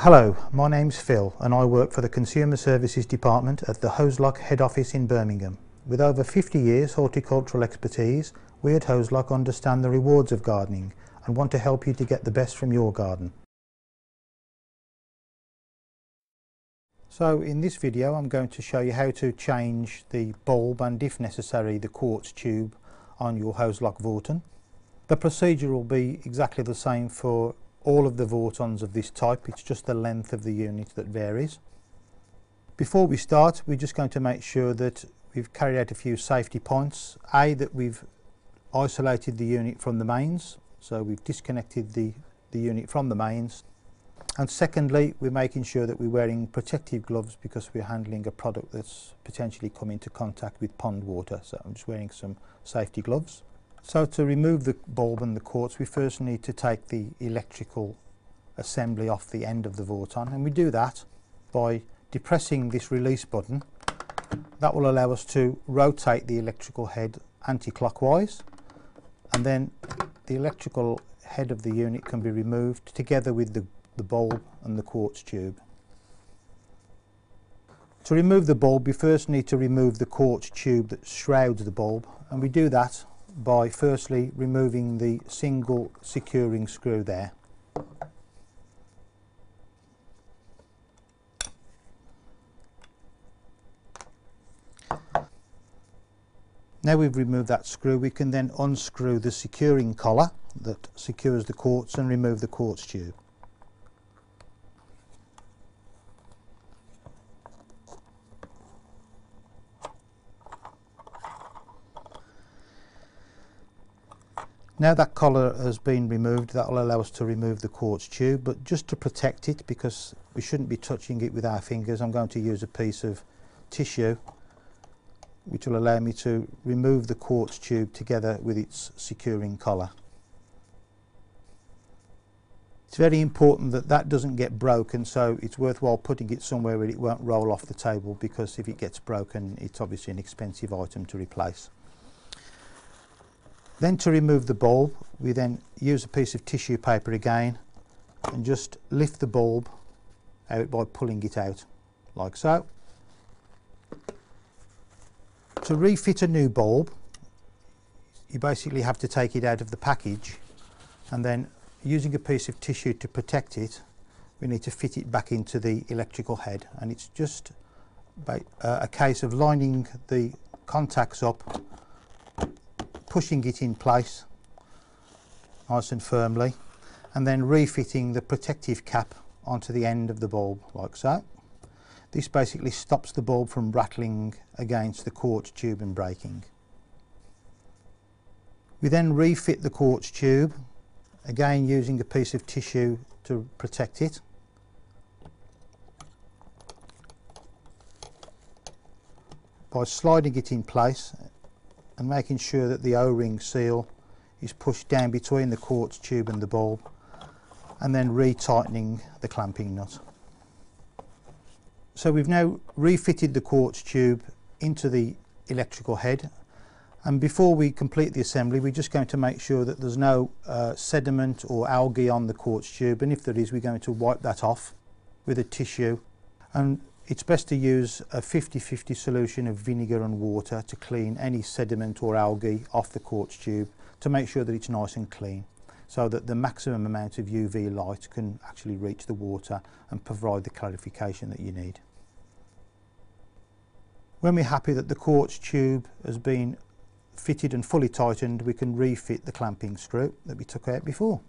Hello, my name's Phil and I work for the Consumer Services Department at the Hozelock head office in Birmingham. With over 50 years horticultural expertise, we at Hozelock understand the rewards of gardening and want to help you to get the best from your garden. So in this video I'm going to show you how to change the bulb and, if necessary, the quartz tube on your Hozelock Vorton. The procedure will be exactly the same for all of the Vortons of this type. It's just the length of the unit that varies. Before we start, we're just going to make sure that we've carried out a few safety points. That we've isolated the unit from the mains, so we've disconnected the unit from the mains. And secondly, we're making sure that we're wearing protective gloves because we're handling a product that's potentially come into contact with pond water. So I'm just wearing some safety gloves. So to remove the bulb and the quartz, we first need to take the electrical assembly off the end of the Vorton, and we do that by depressing this release button. That will allow us to rotate the electrical head anti-clockwise, and then the electrical head of the unit can be removed together with the bulb and the quartz tube. To remove the bulb, we first need to remove the quartz tube that shrouds the bulb, and we do that by firstly removing the single securing screw there. Now we've removed that screw, we can then unscrew the securing collar that secures the quartz and remove the quartz tube. Now that collar has been removed, that will allow us to remove the quartz tube, but just to protect it, because we shouldn't be touching it with our fingers, I'm going to use a piece of tissue which will allow me to remove the quartz tube together with its securing collar. It's very important that that doesn't get broken, so it's worthwhile putting it somewhere where it won't roll off the table, because if it gets broken it's obviously an expensive item to replace. Then to remove the bulb, we then use a piece of tissue paper again and just lift the bulb out by pulling it out, like so. To refit a new bulb, you basically have to take it out of the package, and then using a piece of tissue to protect it, we need to fit it back into the electrical head, and it's just a case of lining the contacts up, pushing it in place nice and firmly, and then refitting the protective cap onto the end of the bulb, like so. This basically stops the bulb from rattling against the quartz tube and breaking. We then refit the quartz tube, again using a piece of tissue to protect it. By sliding it in place and making sure that the O-ring seal is pushed down between the quartz tube and the bulb, and then retightening the clamping nut. So we've now refitted the quartz tube into the electrical head, and before we complete the assembly we're just going to make sure that there's no sediment or algae on the quartz tube, and if there is, we're going to wipe that off with a tissue. And it's best to use a 50-50 solution of vinegar and water to clean any sediment or algae off the quartz tube, to make sure that it's nice and clean, so that the maximum amount of UV light can actually reach the water and provide the clarification that you need. When we're happy that the quartz tube has been fitted and fully tightened, we can refit the clamping screw that we took out before.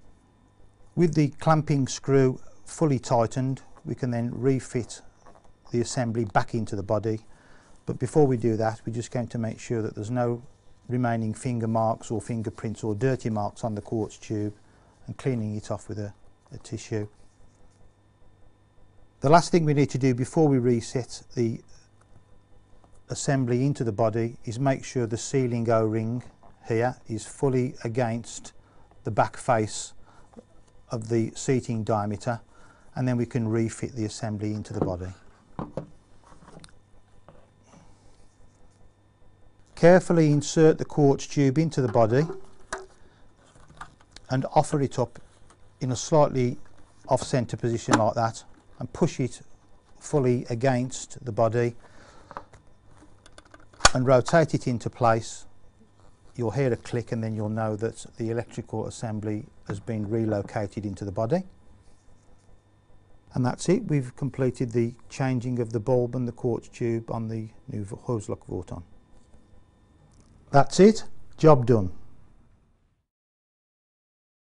With the clamping screw fully tightened, we can then refit the assembly back into the body, but before we do that we're just going to make sure that there's no remaining finger marks or fingerprints or dirty marks on the quartz tube, and cleaning it off with a tissue. The last thing we need to do before we reset the assembly into the body is make sure the sealing O-ring here is fully against the back face of the seating diameter, and then we can refit the assembly into the body. Carefully insert the quartz tube into the body and offer it up in a slightly off-centre position like that, and push it fully against the body and rotate it into place, you'll hear a click and then you'll know that the electrical assembly has been relocated into the body. And that's it, we've completed the changing of the bulb and the quartz tube on the new Hozelock Vorton. That's it, job done.